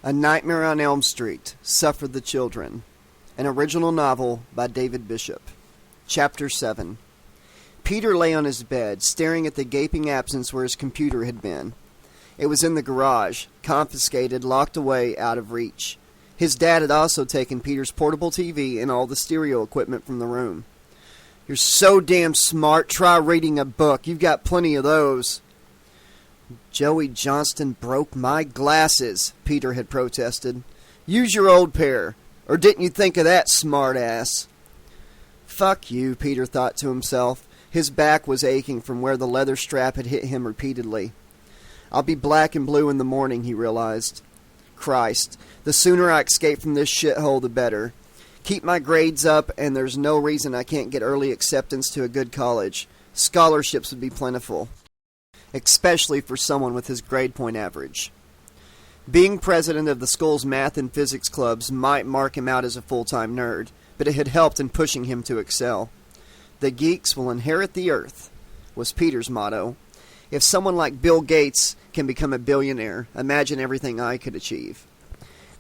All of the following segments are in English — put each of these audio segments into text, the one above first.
A Nightmare on Elm Street, Suffer the Children. An original novel by David Bishop. Chapter 7. Peter lay on his bed, staring at the gaping absence where his computer had been. It was in the garage, confiscated, locked away, out of reach. His dad had also taken Peter's portable TV and all the stereo equipment from the room. "You're so damn smart, try reading a book. You've got plenty of those." "Joey Johnston broke my glasses," Peter had protested. "Use your old pair. Or didn't you think of that, smart-ass?" "Fuck you," Peter thought to himself. His back was aching from where the leather strap had hit him repeatedly. "I'll be black and blue in the morning," he realized. "Christ, the sooner I escape from this shithole, the better. Keep my grades up, and there's no reason I can't get early acceptance to a good college. Scholarships would be plentiful, especially for someone with his grade point average." Being president of the school's math and physics clubs might mark him out as a full-time nerd, but it had helped in pushing him to excel. "The geeks will inherit the earth," was Peter's motto. If someone like Bill Gates can become a billionaire, imagine everything I could achieve.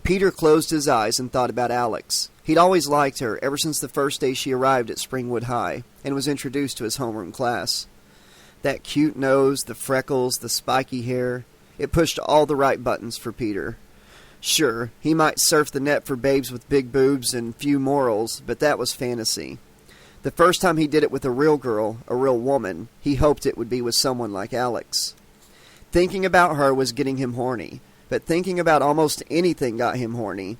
Peter closed his eyes and thought about Alex. He'd always liked her ever since the first day she arrived at Springwood High and was introduced to his homeroom class. That cute nose, the freckles, the spiky hair, it pushed all the right buttons for Peter. Sure, he might surf the net for babes with big boobs and few morals, but that was fantasy. The first time he did it with a real girl, a real woman, he hoped it would be with someone like Alex. Thinking about her was getting him horny, but thinking about almost anything got him horny.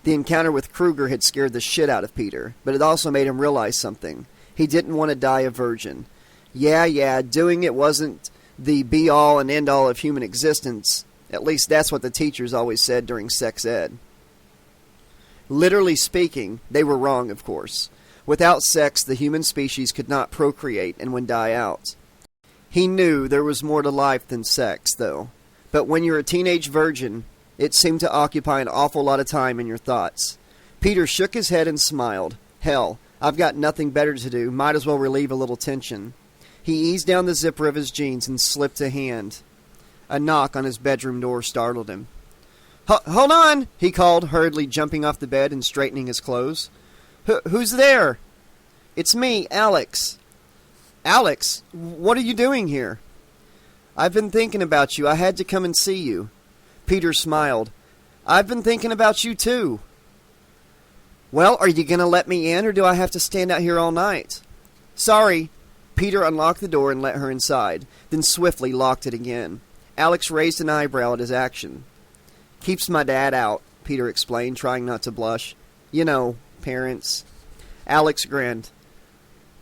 The encounter with Kruger had scared the shit out of Peter, but it also made him realize something. He didn't want to die a virgin. Yeah, doing it wasn't the be-all and end-all of human existence. At least that's what the teachers always said during sex ed. Literally speaking, they were wrong, of course. Without sex, the human species could not procreate and would die out. He knew there was more to life than sex, though. But when you're a teenage virgin, it seemed to occupy an awful lot of time in your thoughts. Peter shook his head and smiled. Hell, I've got nothing better to do. Might as well relieve a little tension. He eased down the zipper of his jeans and slipped a hand. A knock on his bedroom door startled him. "Hold on!" he called, hurriedly jumping off the bed and straightening his clothes. Who's there?" "It's me, Alex." "Alex? What are you doing here?" "I've been thinking about you. I had to come and see you." Peter smiled. "I've been thinking about you, too." "Well, are you going to let me in, or do I have to stand out here all night?" "Sorry." Peter unlocked the door and let her inside, then swiftly locked it again. Alex raised an eyebrow at his action. "Keeps my dad out," Peter explained, trying not to blush. "You know, parents." Alex grinned.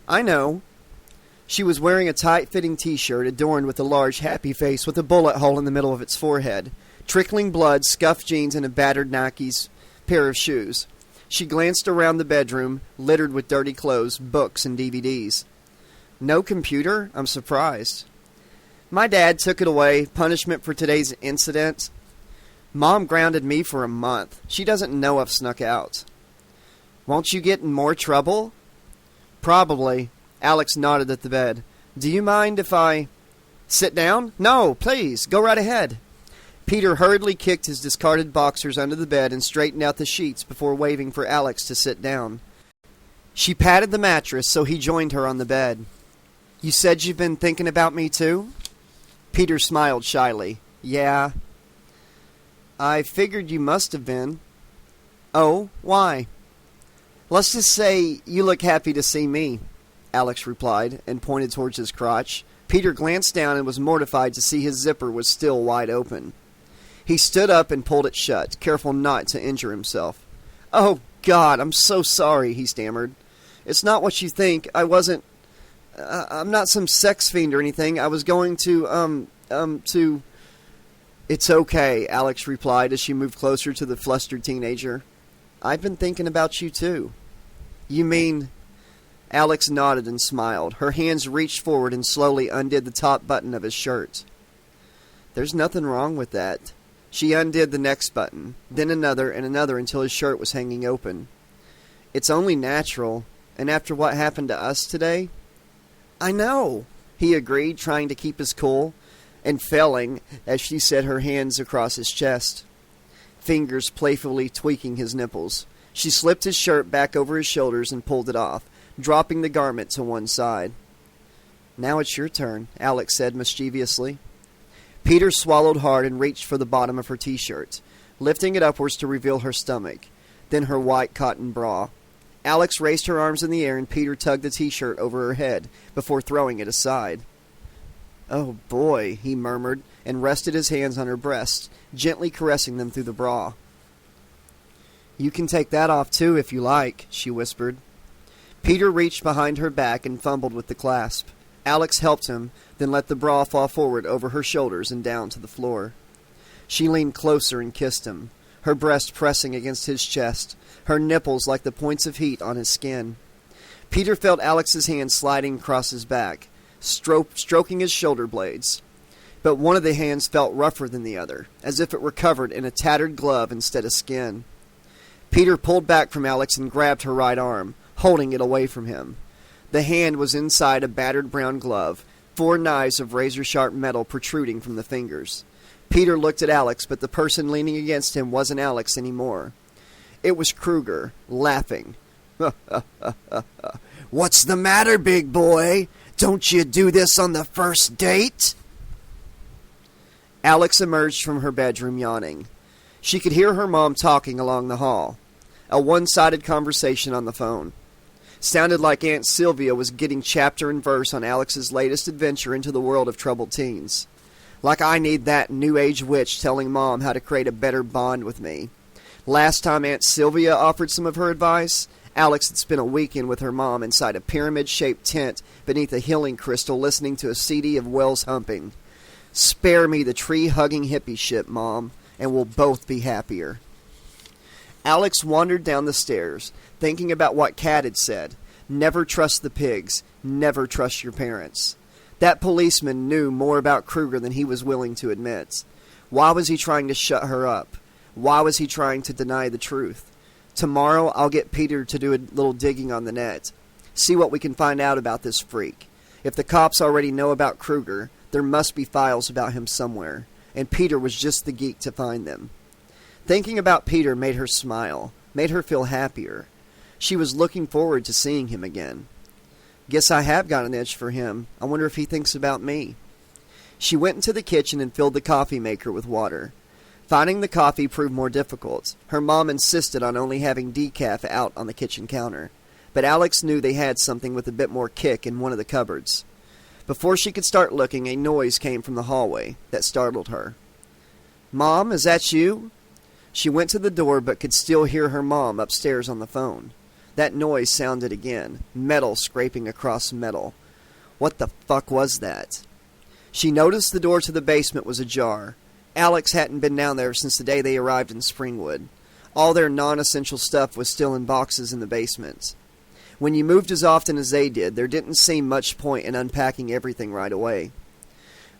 "I know." She was wearing a tight-fitting t-shirt adorned with a large happy face with a bullet hole in the middle of its forehead, trickling blood, scuffed jeans, and a battered Nike's pair of shoes. She glanced around the bedroom, littered with dirty clothes, books, and DVDs. "No computer? I'm surprised." "My dad took it away. Punishment for today's incident. Mom grounded me for a month. She doesn't know I've snuck out." "Won't you get in more trouble?" "Probably." Alex nodded at the bed. "Do you mind if I—" "Sit down? No, please, go right ahead." Peter hurriedly kicked his discarded boxers under the bed and straightened out the sheets before waving for Alex to sit down. She patted the mattress, so he joined her on the bed. "You said you've been thinking about me, too?" Peter smiled shyly. "Yeah." "I figured you must have been." "Oh, why?" "Let's just say you look happy to see me," Alex replied, and pointed towards his crotch. Peter glanced down and was mortified to see his zipper was still wide open. He stood up and pulled it shut, careful not to injure himself. "Oh, God, I'm so sorry," he stammered. "It's not what you think. I'm not some sex fiend or anything. I was going to. "It's okay," Alex replied as she moved closer to the flustered teenager. "I've been thinking about you, too." "You mean—" Alex nodded and smiled. Her hands reached forward and slowly undid the top button of his shirt. "There's nothing wrong with that." She undid the next button, then another and another until his shirt was hanging open. "It's only natural, and after what happened to us today—" "I know," he agreed, trying to keep his cool, and failing as she set her hands across his chest. fingers playfully tweaking his nipples. She slipped his shirt back over his shoulders and pulled it off, dropping the garment to one side. "Now it's your turn," Alex said mischievously. Peter swallowed hard and reached for the bottom of her t-shirt, lifting it upwards to reveal her stomach, then her white cotton bra. Alex raised her arms in the air and Peter tugged the t-shirt over her head before throwing it aside. "Oh boy," he murmured, and rested his hands on her breasts, gently caressing them through the bra. "You can take that off too if you like," she whispered. Peter reached behind her back and fumbled with the clasp. Alex helped him, then let the bra fall forward over her shoulders and down to the floor. She leaned closer and kissed him, her breast pressing against his chest, her nipples like the points of heat on his skin. Peter felt Alex's hand sliding across his back, stroking his shoulder blades. But one of the hands felt rougher than the other, as if it were covered in a tattered glove instead of skin. Peter pulled back from Alex and grabbed her right arm, holding it away from him. The hand was inside a battered brown glove, 4 knives of razor-sharp metal protruding from the fingers. Peter looked at Alex, but the person leaning against him wasn't Alex anymore. It was Kruger, laughing. "What's the matter, big boy? Don't you do this on the first date?" Alex emerged from her bedroom yawning. She could hear her mom talking along the hall. A one-sided conversation on the phone. Sounded like Aunt Sylvia was getting chapter and verse on Alex's latest adventure into the world of troubled teens. Like I need that New Age witch telling Mom how to create a better bond with me. Last time Aunt Sylvia offered some of her advice, Alex had spent a weekend with her mom inside a pyramid-shaped tent beneath a healing crystal listening to a CD of Wells Humping. "Spare me the tree-hugging hippie shit, Mom, and we'll both be happier." Alex wandered down the stairs, thinking about what Kat had said. Never trust the pigs. Never trust your parents. That policeman knew more about Kruger than he was willing to admit. Why was he trying to shut her up? Why was he trying to deny the truth? Tomorrow I'll get Peter to do a little digging on the net. See what we can find out about this freak. If the cops already know about Kruger, there must be files about him somewhere. And Peter was just the geek to find them. Thinking about Peter made her smile, made her feel happier. She was looking forward to seeing him again. Guess I have got an itch for him. I wonder if he thinks about me. She went into the kitchen and filled the coffee maker with water. Finding the coffee proved more difficult. Her mom insisted on only having decaf out on the kitchen counter. But Alex knew they had something with a bit more kick in one of the cupboards. Before she could start looking, a noise came from the hallway that startled her. "Mom, is that you?" She went to the door but could still hear her mom upstairs on the phone. That noise sounded again, metal scraping across metal. What the fuck was that? She noticed the door to the basement was ajar. Alex hadn't been down there since the day they arrived in Springwood. All their non-essential stuff was still in boxes in the basement. When you moved as often as they did, there didn't seem much point in unpacking everything right away.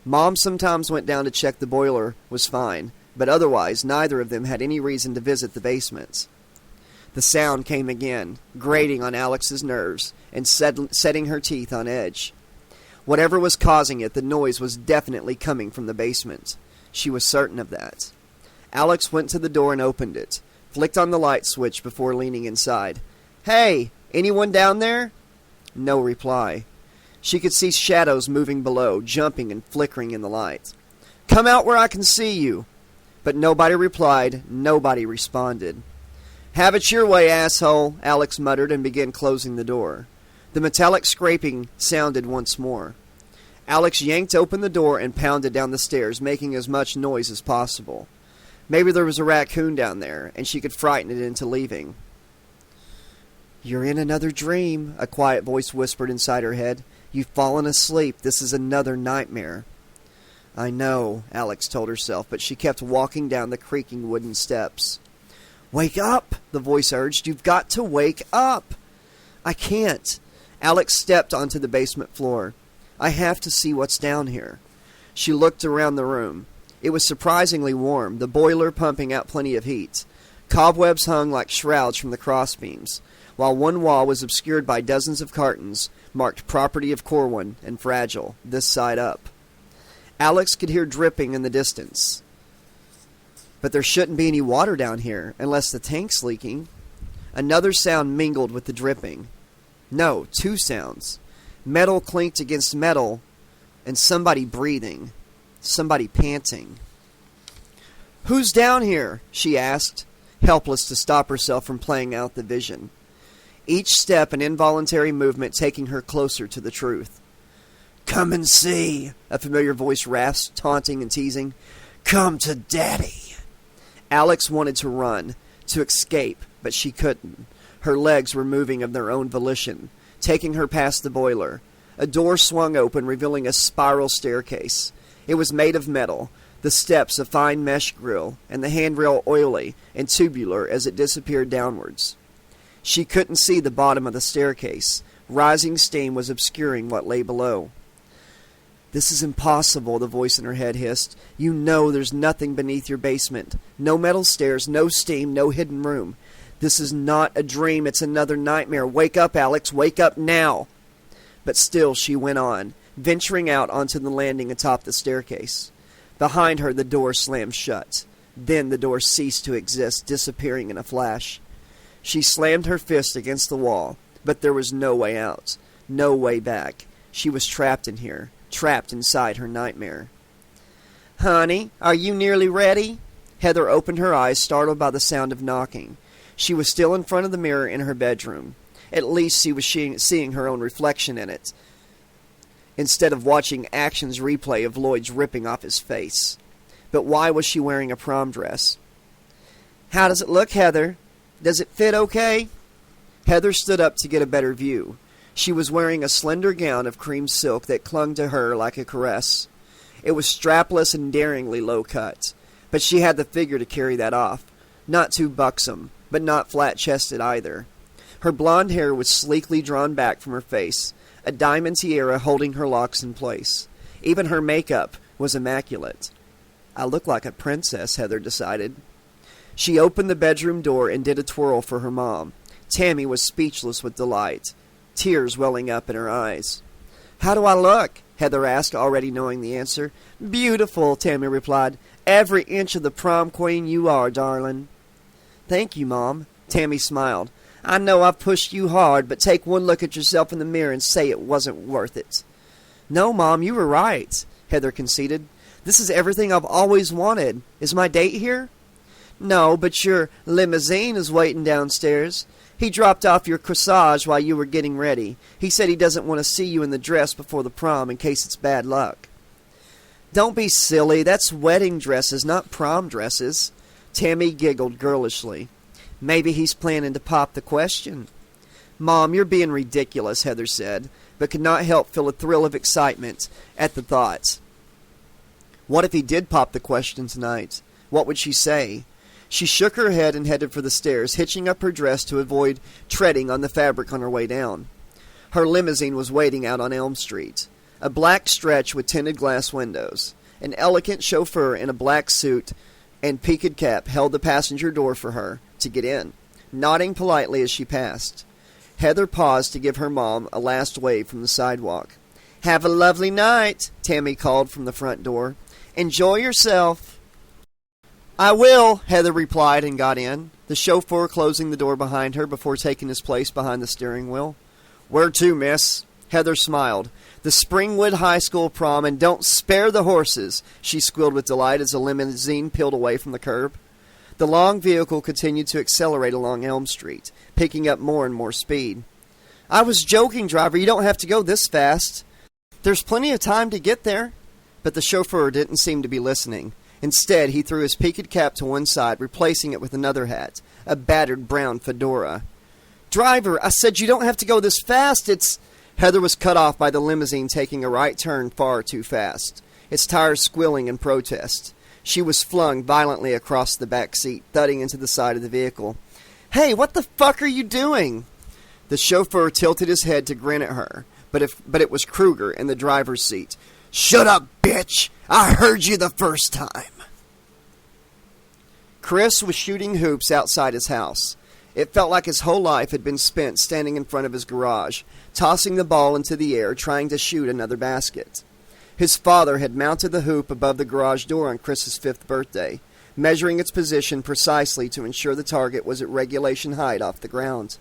Mom sometimes went down to check the boiler was fine, but otherwise neither of them had any reason to visit the basement. The sound came again, grating on Alex's nerves and setting her teeth on edge. Whatever was causing it, the noise was definitely coming from the basement. She was certain of that. Alex went to the door and opened it, flicked on the light switch before leaning inside. "Hey, anyone down there?" No reply. She could see shadows moving below, jumping and flickering in the light. "Come out where I can see you." But nobody replied, nobody responded. "Have it your way, asshole," Alex muttered and began closing the door. The metallic scraping sounded once more. Alex yanked open the door and pounded down the stairs, making as much noise as possible. Maybe there was a raccoon down there, and she could frighten it into leaving. "You're in another dream," a quiet voice whispered inside her head. "You've fallen asleep. This is another nightmare." "I know," Alex told herself, but she kept walking down the creaking wooden steps. "Wake up," the voice urged. "You've got to wake up." "I can't." Alex stepped onto the basement floor. "I have to see what's down here." She looked around the room. It was surprisingly warm, the boiler pumping out plenty of heat. Cobwebs hung like shrouds from the crossbeams, while one wall was obscured by dozens of cartons marked "Property of Corwin" and "Fragile," this side up. Alex could hear dripping in the distance. But there shouldn't be any water down here, unless the tank's leaking. Another sound mingled with the dripping. No, two sounds. Metal clinked against metal, and somebody breathing. Somebody panting. "Who's down here?" she asked, helpless to stop herself from playing out the vision. Each step an involuntary movement taking her closer to the truth. "Come and see," a familiar voice rasped, taunting and teasing. "Come to Daddy." Alex wanted to run, to escape, but she couldn't. Her legs were moving of their own volition, taking her past the boiler. A door swung open, revealing a spiral staircase. It was made of metal, the steps a fine mesh grill, and the handrail oily and tubular as it disappeared downwards. She couldn't see the bottom of the staircase. Rising steam was obscuring what lay below. "This is impossible," the voice in her head hissed. "You know there's nothing beneath your basement. No metal stairs, no steam, no hidden room. This is not a dream, it's another nightmare. Wake up, Alex, wake up now." But still she went on, venturing out onto the landing atop the staircase. Behind her the door slammed shut. Then the door ceased to exist, disappearing in a flash. She slammed her fist against the wall, but there was no way out, no way back. She was trapped in here, trapped inside her nightmare. "Honey, are you nearly ready?" Heather opened her eyes, startled by the sound of knocking. She was still in front of the mirror in her bedroom. At least she was seeing her own reflection in it, instead of watching actions replay of Lloyd's ripping off his face. But why was she wearing a prom dress? "How does it look, Heather? Does it fit okay?" Heather stood up to get a better view. She was wearing a slender gown of cream silk that clung to her like a caress. It was strapless and daringly low-cut, but she had the figure to carry that off. Not too buxom, but not flat-chested either. Her blonde hair was sleekly drawn back from her face, a diamond tiara holding her locks in place. Even her makeup was immaculate. "I look like a princess," Heather decided. She opened the bedroom door and did a twirl for her mom. Tammy was speechless with delight, tears welling up in her eyes. "How do I look?" Heather asked, already knowing the answer. "Beautiful," Tammy replied. "Every inch of the prom queen you are, darling." "Thank you, Mom." Tammy smiled. "I know I've pushed you hard, but take one look at yourself in the mirror and say it wasn't worth it." "No, Mom, you were right," Heather conceded. "This is everything I've always wanted. Is my date here?" "No, but your limousine is waiting downstairs. He dropped off your corsage while you were getting ready. He said he doesn't want to see you in the dress before the prom in case it's bad luck." "Don't be silly. That's wedding dresses, not prom dresses." Tammy giggled girlishly. "Maybe he's planning to pop the question." "Mom, you're being ridiculous," Heather said, but could not help feel a thrill of excitement at the thought. What if he did pop the question tonight? What would she say? She shook her head and headed for the stairs, hitching up her dress to avoid treading on the fabric on her way down. Her limousine was waiting out on Elm Street, a black stretch with tinted glass windows. An elegant chauffeur in a black suit and peaked cap held the passenger door for her to get in, nodding politely as she passed. Heather paused to give her mom a last wave from the sidewalk. "Have a lovely night," Tammy called from the front door. "Enjoy yourself." "I will," Heather replied and got in, the chauffeur closing the door behind her before taking his place behind the steering wheel. "Where to, miss?" Heather smiled. "The Springwood High School prom, and don't spare the horses," she squealed with delight as the limousine peeled away from the curb. The long vehicle continued to accelerate along Elm Street, picking up more and more speed. "I was joking, driver. You don't have to go this fast. There's plenty of time to get there." But the chauffeur didn't seem to be listening. Instead, he threw his peaked cap to one side, replacing it with another hat, a battered brown fedora. "Driver, I said you don't have to go this fast. It's—" Heather was cut off by the limousine taking a right turn far too fast, its tires squealing in protest. She was flung violently across the back seat, thudding into the side of the vehicle. "Hey, what the fuck are you doing?" The chauffeur tilted his head to grin at her, but it was Kruger in the driver's seat. "Shut up, bitch! I heard you the first time." Chris was shooting hoops outside his house. It felt like his whole life had been spent standing in front of his garage, tossing the ball into the air, trying to shoot another basket. His father had mounted the hoop above the garage door on Chris's 5th birthday, measuring its position precisely to ensure the target was at regulation height off the ground.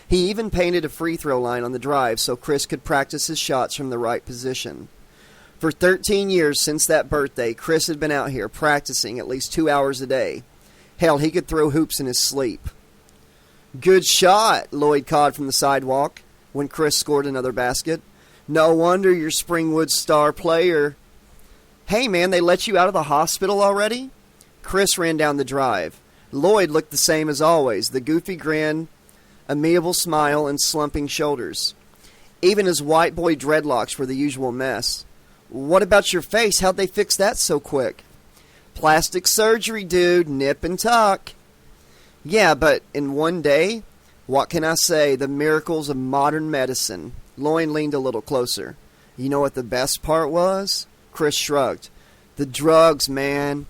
He even painted a free throw line on the drive so Chris could practice his shots from the right position. For 13 years since that birthday, Chris had been out here practicing at least 2 hours a day. Hell, he could throw hoops in his sleep. "Good shot," Lloyd cawed from the sidewalk when Chris scored another basket. "No wonder you're Springwood's star player." "Hey man, they let you out of the hospital already?" Chris ran down the drive. Lloyd looked the same as always, the goofy grin, amiable smile, and slumping shoulders. Even his white boy dreadlocks were the usual mess. "What about your face? How'd they fix that so quick?" "Plastic surgery, dude. Nip and tuck." "Yeah, but in one day? What can I say? The miracles of modern medicine." Lloyd leaned a little closer. "You know what the best part was?" Chris shrugged. "The drugs, man.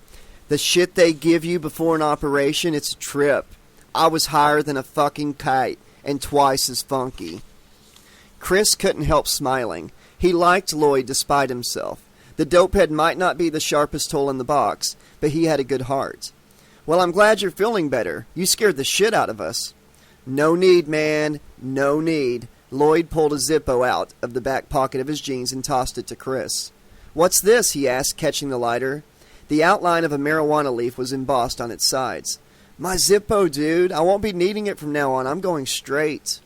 The shit they give you before an operation, it's a trip. I was higher than a fucking kite and twice as funky." Chris couldn't help smiling. He liked Lloyd despite himself. The dopehead might not be the sharpest tool in the box, but he had a good heart. "Well, I'm glad you're feeling better. You scared the shit out of us." "No need, man. No need." Lloyd pulled a Zippo out of the back pocket of his jeans and tossed it to Chris. "What's this?" he asked, catching the lighter. The outline of a marijuana leaf was embossed on its sides. "My Zippo, dude. I won't be needing it from now on. I'm going straight."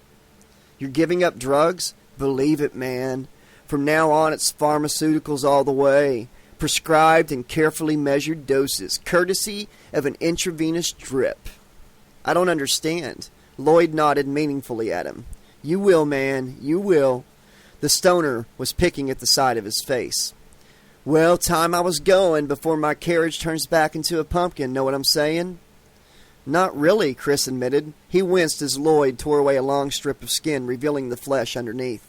"You're giving up drugs?" "Believe it, man. From now on, it's pharmaceuticals all the way. Prescribed and carefully measured doses, courtesy of an intravenous drip." "I don't understand." Lloyd nodded meaningfully at him. "You will, man. You will." The stoner was picking at the side of his face. "Well, time I was going before my carriage turns back into a pumpkin, know what I'm saying?" "Not really," Chris admitted. He winced as Lloyd tore away a long strip of skin, revealing the flesh underneath.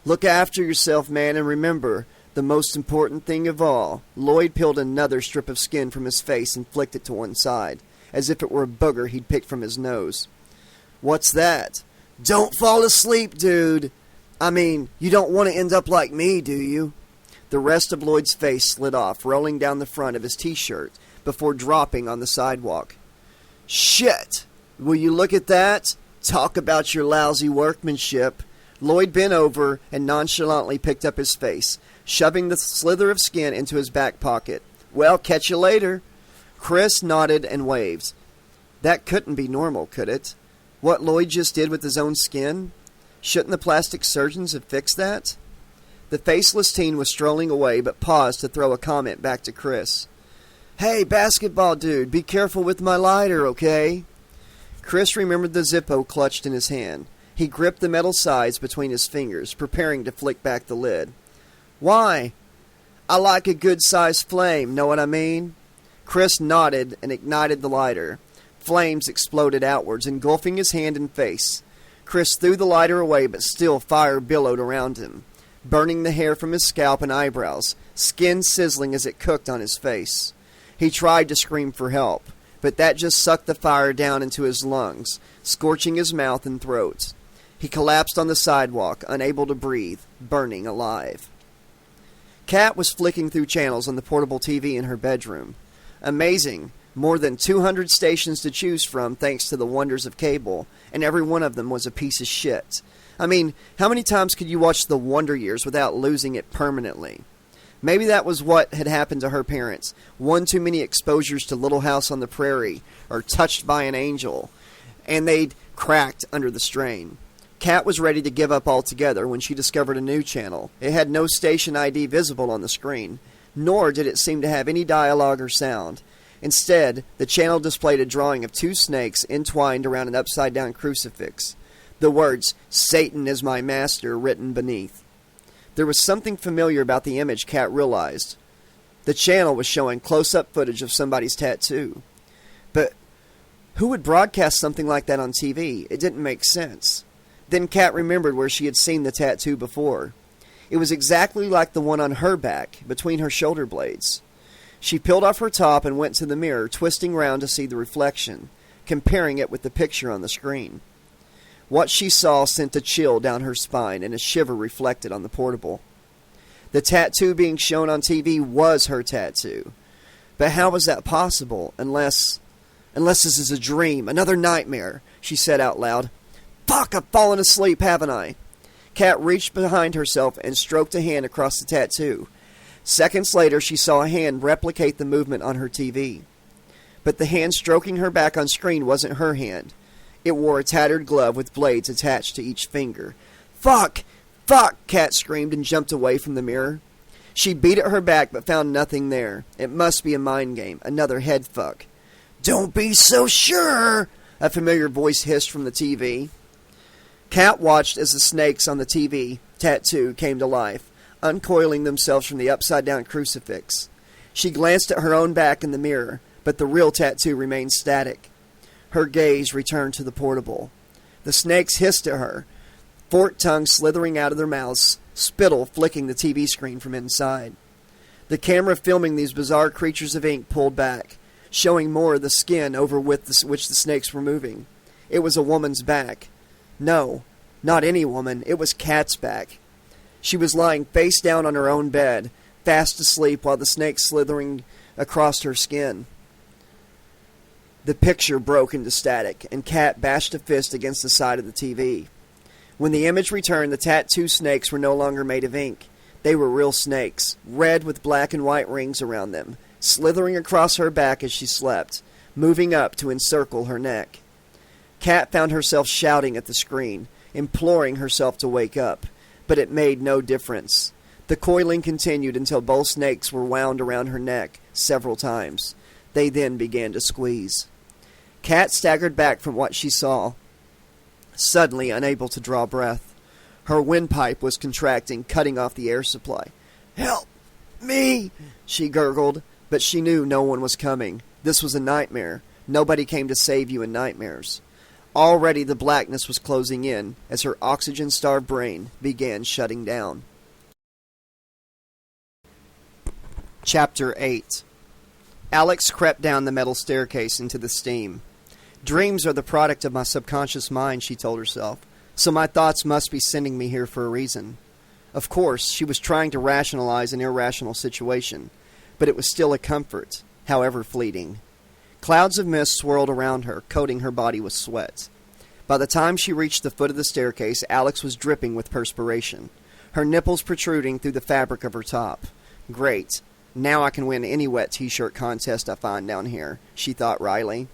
"Look after yourself, man, and remember, the most important thing of all." Lloyd peeled another strip of skin from his face and flicked it to one side, as if it were a booger he'd picked from his nose. "What's that?" "Don't fall asleep, dude. I mean, you don't want to end up like me, do you?" The rest of Lloyd's face slid off, rolling down the front of his t-shirt, before dropping on the sidewalk. "Shit! Will you look at that? Talk about your lousy workmanship." Lloyd bent over and nonchalantly picked up his face, shoving the slither of skin into his back pocket. "Well, catch you later." Chris nodded and waved. That couldn't be normal, could it? What Lloyd just did with his own skin? Shouldn't the plastic surgeons have fixed that? The faceless teen was strolling away, but paused to throw a comment back to Chris. "Hey, basketball dude, be careful with my lighter, okay?" Chris remembered the Zippo clutched in his hand. He gripped the metal sides between his fingers, preparing to flick back the lid. "Why?" "I like a good-sized flame, know what I mean?" Chris nodded and ignited the lighter. Flames exploded outwards, engulfing his hand and face. Chris threw the lighter away, but still fire billowed around him, burning the hair from his scalp and eyebrows, skin sizzling as it cooked on his face. He tried to scream for help, but that just sucked the fire down into his lungs, scorching his mouth and throat. He collapsed on the sidewalk, unable to breathe, burning alive. Kat was flicking through channels on the portable TV in her bedroom. Amazing. More than 200 stations to choose from thanks to the wonders of cable, and every one of them was a piece of shit. I mean, how many times could you watch The Wonder Years without losing it permanently? Maybe that was what had happened to her parents. One too many exposures to Little House on the Prairie, or Touched by an Angel, and they'd cracked under the strain. Kat was ready to give up altogether when she discovered a new channel. It had no station ID visible on the screen, nor did it seem to have any dialogue or sound. Instead, the channel displayed a drawing of two snakes entwined around an upside-down crucifix. The words, "Satan is my master," written beneath. There was something familiar about the image Kat realized. The channel was showing close-up footage of somebody's tattoo. But who would broadcast something like that on TV? It didn't make sense. Then Kat remembered where she had seen the tattoo before. It was exactly like the one on her back, between her shoulder blades. She peeled off her top and went to the mirror, twisting round to see the reflection, comparing it with the picture on the screen. What she saw sent a chill down her spine, and a shiver reflected on the portable. The tattoo being shown on TV was her tattoo. But how was that possible, unless this is a dream, another nightmare, she said out loud. Fuck, I've fallen asleep, haven't I? Kat reached behind herself and stroked a hand across the tattoo. Seconds later, she saw a hand replicate the movement on her TV. But the hand stroking her back on screen wasn't her hand. It wore a tattered glove with blades attached to each finger. Fuck! Fuck! Kat screamed and jumped away from the mirror. She beat at her back but found nothing there. It must be a mind game, another head fuck. Don't be so sure! A familiar voice hissed from the TV. Kat watched as the snakes on the TV tattoo came to life, uncoiling themselves from the upside-down crucifix. She glanced at her own back in the mirror, but the real tattoo remained static. Her gaze returned to the portable. The snakes hissed at her, forked tongues slithering out of their mouths, spittle flicking the TV screen from inside. The camera filming these bizarre creatures of ink pulled back, showing more of the skin over which the snakes were moving. It was a woman's back. No, not any woman. It was Kat's back. She was lying face down on her own bed, fast asleep while the snakes slithering across her skin. The picture broke into static, and Kat bashed a fist against the side of the TV. When the image returned, the tattoo snakes were no longer made of ink. They were real snakes, red with black and white rings around them, slithering across her back as she slept, moving up to encircle her neck. Kat found herself shouting at the screen, imploring herself to wake up, but it made no difference. The coiling continued until both snakes were wound around her neck several times. They then began to squeeze. Kat staggered back from what she saw, suddenly unable to draw breath. Her windpipe was contracting, cutting off the air supply. Help me, she gurgled, but she knew no one was coming. This was a nightmare. Nobody came to save you in nightmares. Already the blackness was closing in as her oxygen-starved brain began shutting down. Chapter 8. Alex crept down the metal staircase into the steam. Dreams are the product of my subconscious mind, she told herself, so my thoughts must be sending me here for a reason. Of course, she was trying to rationalize an irrational situation, but it was still a comfort, however fleeting. Clouds of mist swirled around her, coating her body with sweat. By the time she reached the foot of the staircase, Alex was dripping with perspiration, her nipples protruding through the fabric of her top. Great. Now I can win any wet t-shirt contest I find down here, she thought wryly.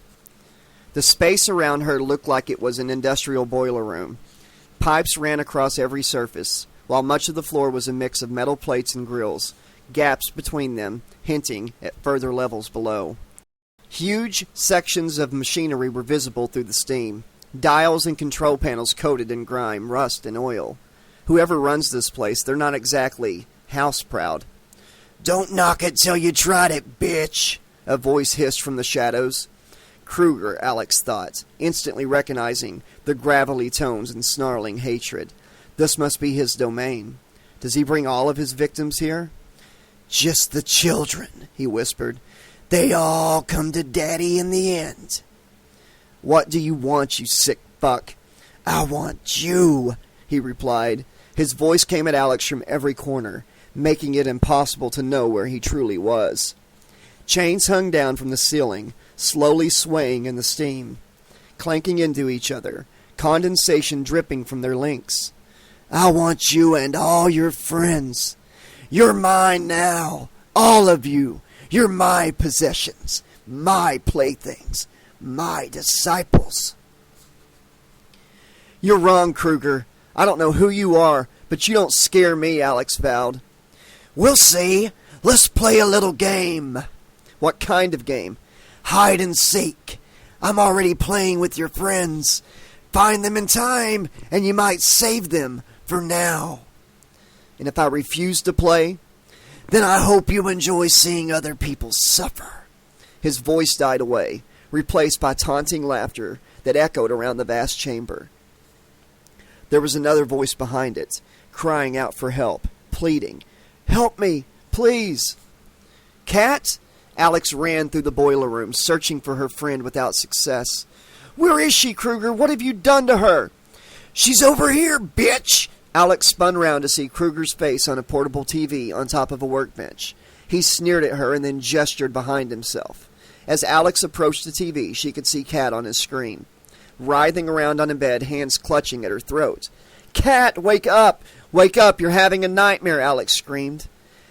The space around her looked like it was an industrial boiler room. Pipes ran across every surface, while much of the floor was a mix of metal plates and grills, gaps between them hinting at further levels below. Huge sections of machinery were visible through the steam, dials and control panels coated in grime, rust, and oil. Whoever runs this place, they're not exactly house-proud. Don't knock it till you tried it, bitch, a voice hissed from the shadows. Kruger, Alex thought, instantly recognizing the gravelly tones and snarling hatred. This must be his domain. Does he bring all of his victims here? Just the children, he whispered. They all come to Daddy in the end. What do you want, you sick fuck? I want you, he replied. His voice came at Alex from every corner, making it impossible to know where he truly was. Chains hung down from the ceiling, slowly swaying in the steam, clanking into each other, condensation dripping from their links. I want you and all your friends. You're mine now, all of you. You're my possessions, my playthings, my disciples. You're wrong, Kruger. I don't know who you are, but you don't scare me, Alex vowed. We'll see. Let's play a little game. What kind of game? Hide and seek. I'm already playing with your friends. Find them in time, and you might save them for now. And if I refuse to play, then I hope you enjoy seeing other people suffer. His voice died away, replaced by taunting laughter that echoed around the vast chamber. There was another voice behind it, crying out for help, pleading, Help me, please. Kat? Alex ran through the boiler room, searching for her friend without success. Where is she, Kruger? What have you done to her? She's over here, bitch! Alex spun round to see Kruger's face on a portable TV on top of a workbench. He sneered at her and then gestured behind himself. As Alex approached the TV, she could see Kat on his screen, writhing around on a bed, hands clutching at her throat. "Kat, wake up! Wake up! You're having a nightmare!" Alex screamed.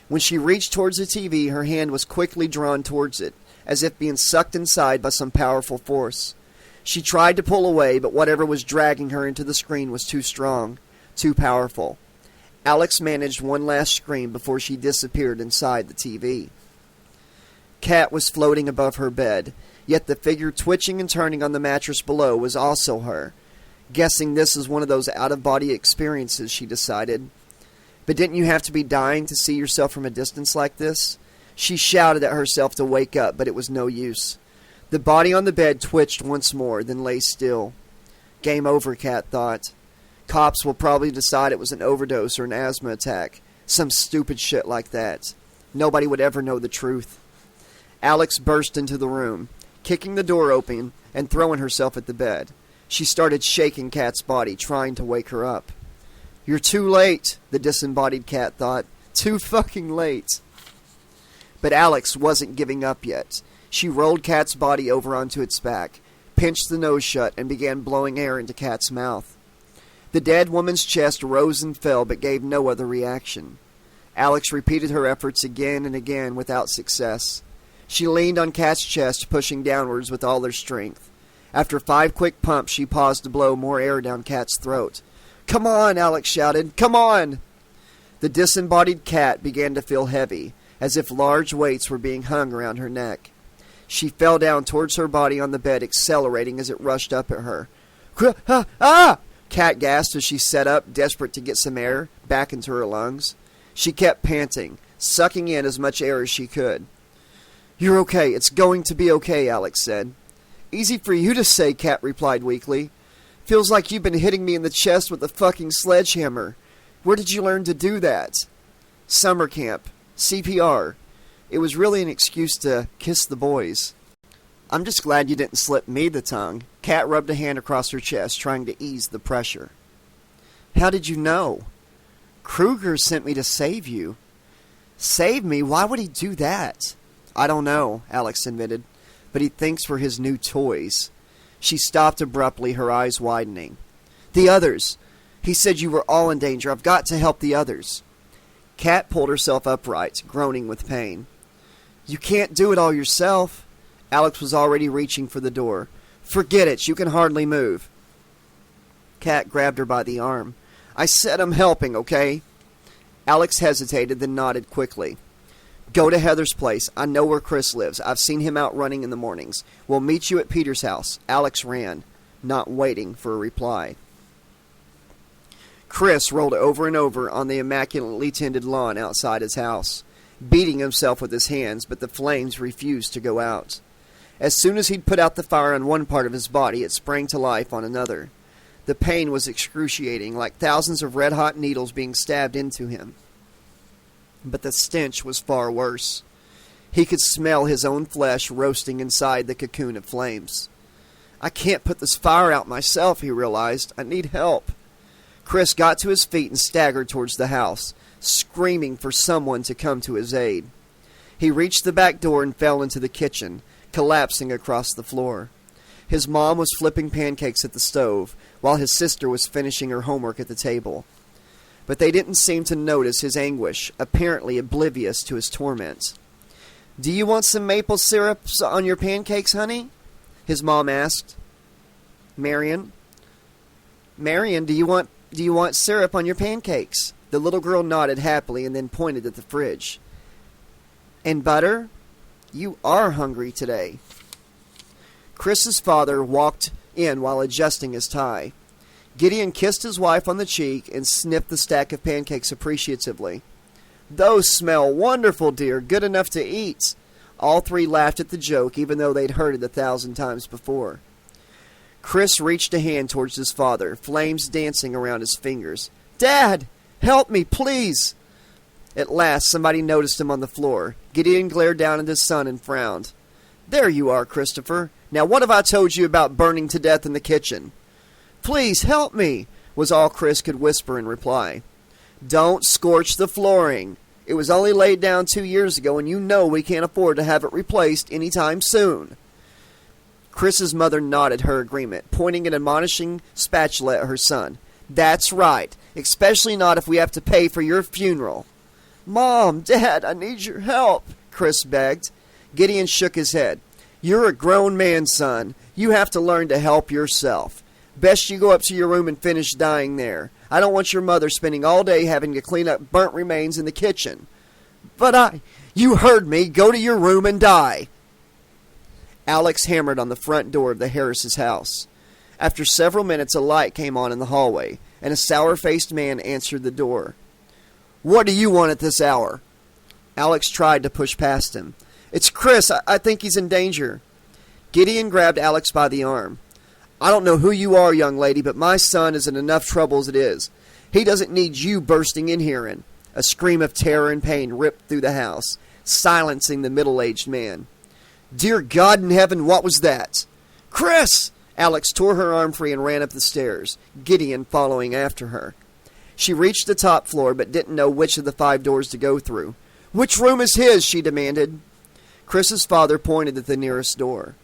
When she reached towards the TV, her hand was quickly drawn towards it, as if being sucked inside by some powerful force. She tried to pull away, but whatever was dragging her into the screen was too strong, too powerful. Alex managed one last scream before she disappeared inside the TV. Kat was floating above her bed, yet the figure twitching and turning on the mattress below was also her. Guessing this is one of those out-of-body experiences, she decided. But didn't you have to be dying to see yourself from a distance like this? She shouted at herself to wake up, but it was no use. The body on the bed twitched once more, then lay still. Game over, Kat thought. Cops will probably decide it was an overdose or an asthma attack. Some stupid shit like that. Nobody would ever know the truth. Alex burst into the room, kicking the door open and throwing herself at the bed. She started shaking Kat's body, trying to wake her up. "You're too late," the disembodied Kat thought. "Too fucking late." But Alex wasn't giving up yet. She rolled Kat's body over onto its back, pinched the nose shut, and began blowing air into Kat's mouth. The dead woman's chest rose and fell, but gave no other reaction. Alex repeated her efforts again and again without success. She leaned on Kat's chest, pushing downwards with all her strength. After 5 quick pumps, she paused to blow more air down Kat's throat. "Come on," Alex shouted. "Come on!" The disembodied Kat began to feel heavy, as if large weights were being hung around her neck. She fell down towards her body on the bed, accelerating as it rushed up at her. "Ah!" Kat gasped as she sat up, desperate to get some air back into her lungs. She kept panting, sucking in as much air as she could. "You're okay. It's going to be okay," Alex said. "Easy for you to say," Kat replied weakly. "Feels like you've been hitting me in the chest with a fucking sledgehammer. Where did you learn to do that?" "Summer camp. CPR. It was really an excuse to kiss the boys." "I'm just glad you didn't slip me the tongue." Kat rubbed a hand across her chest, trying to ease the pressure. "How did you know?" "Kruger sent me to save you." "Save me? Why would he do that?" "I don't know," Alex admitted, "but he thinks for his new toys." She stopped abruptly, her eyes widening. "The others. He said you were all in danger. I've got to help the others." Kat pulled herself upright, groaning with pain. "You can't do it all yourself." Alex was already reaching for the door. "Forget it. You can hardly move." Kat grabbed her by the arm. "I said I'm helping, okay?" Alex hesitated, then nodded quickly. "Go to Heather's place. I know where Chris lives. I've seen him out running in the mornings. We'll meet you at Peter's house." Alex ran, not waiting for a reply. Chris rolled over and over on the immaculately tended lawn outside his house, beating himself with his hands, but the flames refused to go out. As soon as he'd put out the fire on one part of his body, it sprang to life on another. The pain was excruciating, like thousands of red-hot needles being stabbed into him. But the stench was far worse. He could smell his own flesh roasting inside the cocoon of flames. "I can't put this fire out myself," he realized. "I need help." Chris got to his feet and staggered towards the house, screaming for someone to come to his aid. He reached the back door and fell into the kitchen, collapsing across the floor. His mom was flipping pancakes at the stove, while his sister was finishing her homework at the table. But they didn't seem to notice his anguish, apparently oblivious to his torment. "Do you want some maple syrup on your pancakes, honey?" his mom asked. Marion, do you want syrup on your pancakes?" The little girl nodded happily and then pointed at the fridge. "And butter? You are hungry today." Chris's father walked in while adjusting his tie. Gideon kissed his wife on the cheek and sniffed the stack of pancakes appreciatively. "Those smell wonderful, dear. Good enough to eat." All three laughed at the joke, even though they'd heard it 1,000 times before. Chris reached a hand towards his father, flames dancing around his fingers. "Dad! Help me, please!" At last, somebody noticed him on the floor. Gideon glared down at his son and frowned. "There you are, Christopher. Now what have I told you about burning to death in the kitchen?" "Please help me," was all Chris could whisper in reply. "Don't scorch the flooring." It was only laid down 2 years ago, and you know we can't afford to have it replaced any time soon." Chris's mother nodded her agreement, pointing an admonishing spatula at her son. "That's right, especially not if we have to pay for your funeral." "Mom, Dad, I need your help," Chris begged. Gideon shook his head. "You're a grown man, son. You have to learn to help yourself. Best you go up to your room and finish dying there. I don't want your mother spending all day having to clean up burnt remains in the kitchen." "But You heard me. Go to your room and die." Alex hammered on the front door of the Harris's house. After several minutes, a light came on in the hallway, and a sour-faced man answered the door. "What do you want at this hour?" Alex tried to push past him. "It's Chris. I think he's in danger." Gideon grabbed Alex by the arm. "I don't know who you are, young lady, but my son is in enough trouble as it is. He doesn't need you bursting in here." And a scream of terror and pain ripped through the house, silencing the middle-aged man. "Dear God in heaven, what was that?" "Chris!" Alex tore her arm free and ran up the stairs, Gideon following after her. She reached the top floor but didn't know which of the 5 doors to go through. "Which room is his?" she demanded. Chris's father pointed at the nearest door.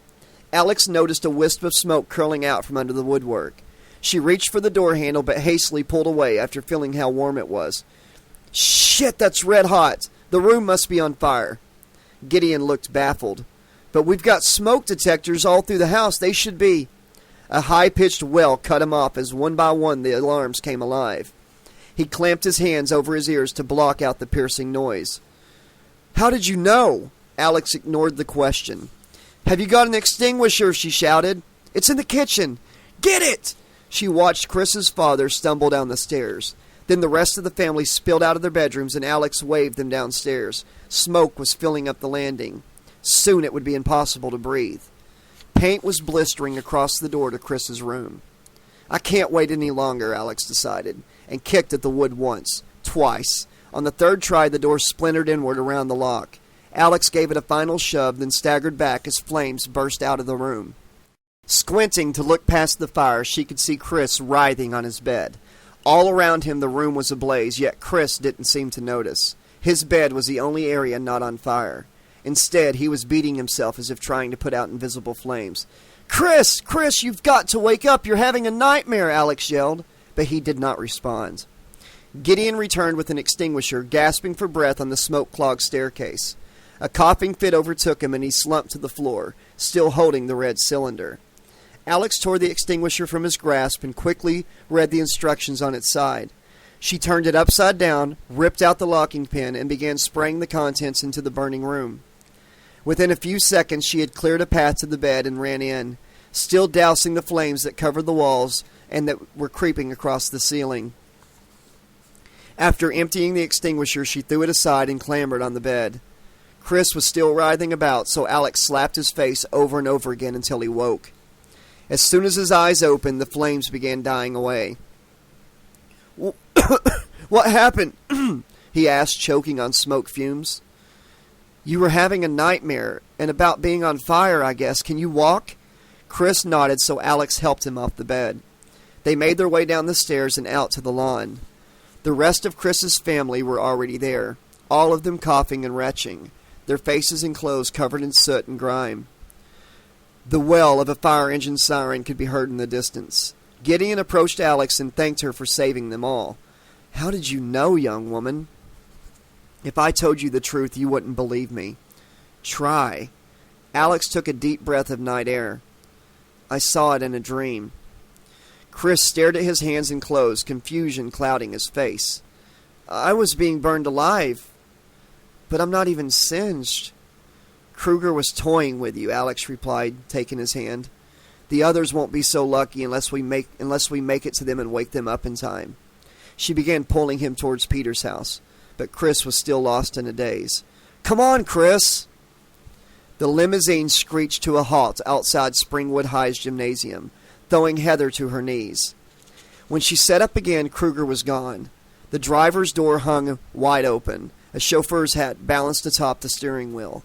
Alex noticed a wisp of smoke curling out from under the woodwork. She reached for the door handle but hastily pulled away after feeling how warm it was. "Shit, that's red hot. The room must be on fire." Gideon looked baffled. "But we've got smoke detectors all through the house. They should be." A high-pitched wail cut him off as one by one the alarms came alive. He clamped his hands over his ears to block out the piercing noise. "How did you know?" Alex ignored the question. "Have you got an extinguisher?" she shouted. "It's in the kitchen." "Get it!" She watched Chris's father stumble down the stairs. Then the rest of the family spilled out of their bedrooms and Alex waved them downstairs. Smoke was filling up the landing. Soon it would be impossible to breathe. Paint was blistering across the door to Chris's room. "I can't wait any longer," Alex decided, and kicked at the wood once, twice. On the third try, the door splintered inward around the lock. Alex gave it a final shove, then staggered back as flames burst out of the room. Squinting to look past the fire, she could see Chris writhing on his bed. All around him the room was ablaze, yet Chris didn't seem to notice. His bed was the only area not on fire. Instead, he was beating himself as if trying to put out invisible flames. "Chris! Chris, you've got to wake up! You're having a nightmare!" Alex yelled, but he did not respond. Gideon returned with an extinguisher, gasping for breath on the smoke-clogged staircase. A coughing fit overtook him and he slumped to the floor, still holding the red cylinder. Alex tore the extinguisher from his grasp and quickly read the instructions on its side. She turned it upside down, ripped out the locking pin, and began spraying the contents into the burning room. Within a few seconds, she had cleared a path to the bed and ran in, still dousing the flames that covered the walls and that were creeping across the ceiling. After emptying the extinguisher, she threw it aside and clambered on the bed. Chris was still writhing about, so Alex slapped his face over and over again until he woke. As soon as his eyes opened, the flames began dying away. "What happened?" he asked, choking on smoke fumes. "You were having a nightmare, and about being on fire, I guess. Can you walk?" Chris nodded, so Alex helped him off the bed. They made their way down the stairs and out to the lawn. The rest of Chris's family were already there, all of them coughing and retching, their faces and clothes covered in soot and grime. The wail of a fire engine siren could be heard in the distance. Gideon approached Alex and thanked her for saving them all. "How did you know, young woman?" "If I told you the truth, you wouldn't believe me." "Try." Alex took a deep breath of night air. "I saw it in a dream." Chris stared at his hands and clothes, confusion clouding his face. "I was being burned alive, but I'm not even singed." "Kruger was toying with you," Alex replied, taking his hand. "The others won't be so lucky unless we make it to them and wake them up in time." She began pulling him towards Peter's house, but Chris was still lost in a daze. "Come on, Chris!" The limousine screeched to a halt outside Springwood High's gymnasium, throwing Heather to her knees. When she sat up again, Kruger was gone. The driver's door hung wide open. A chauffeur's hat balanced atop the steering wheel.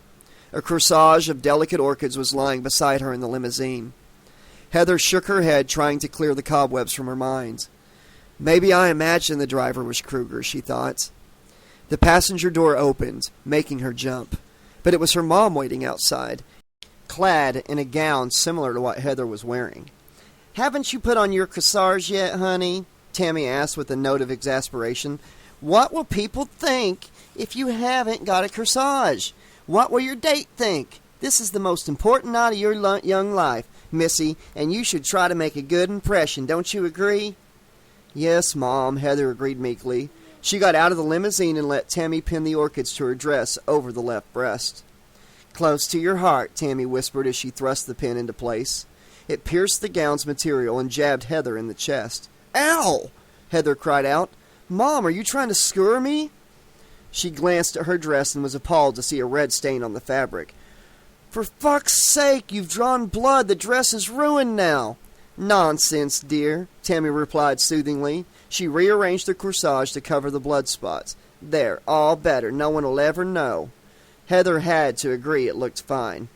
A corsage of delicate orchids was lying beside her in the limousine. Heather shook her head, trying to clear the cobwebs from her mind. Maybe I imagined the driver was Kruger, she thought. The passenger door opened, making her jump. But it was her mom waiting outside, clad in a gown similar to what Heather was wearing. "Haven't you put on your corsage yet, honey?" Tammy asked with a note of exasperation. "What will people think if you haven't got a corsage? What will your date think? This is the most important night of your young life, Missy, and you should try to make a good impression. Don't you agree?" "Yes, Mom," Heather agreed meekly. She got out of the limousine and let Tammy pin the orchids to her dress over the left breast. "Close to your heart," Tammy whispered as she thrust the pin into place. It pierced the gown's material and jabbed Heather in the chest. "Ow!" Heather cried out. "Mom, are you trying to skewer me?" She glanced at her dress and was appalled to see a red stain on the fabric. "For fuck's sake, you've drawn blood. The dress is ruined now." "Nonsense, dear," Tammy replied soothingly. She rearranged the corsage to cover the blood spots. "There, all better. No one will ever know." Heather had to agree it looked fine.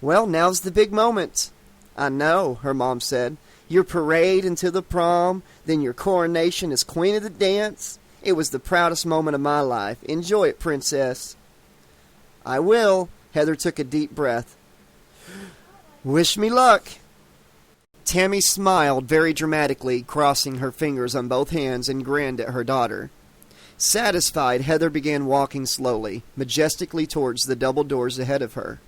"Well, now's the big moment." "I know," her mom said. "Your parade into the prom, then your coronation as queen of the dance. It was the proudest moment of my life. Enjoy it, princess." "I will." Heather took a deep breath. "Wish me luck." Tammy smiled very dramatically, crossing her fingers on both hands, and grinned at her daughter. Satisfied, Heather began walking slowly, majestically towards the double doors ahead of her.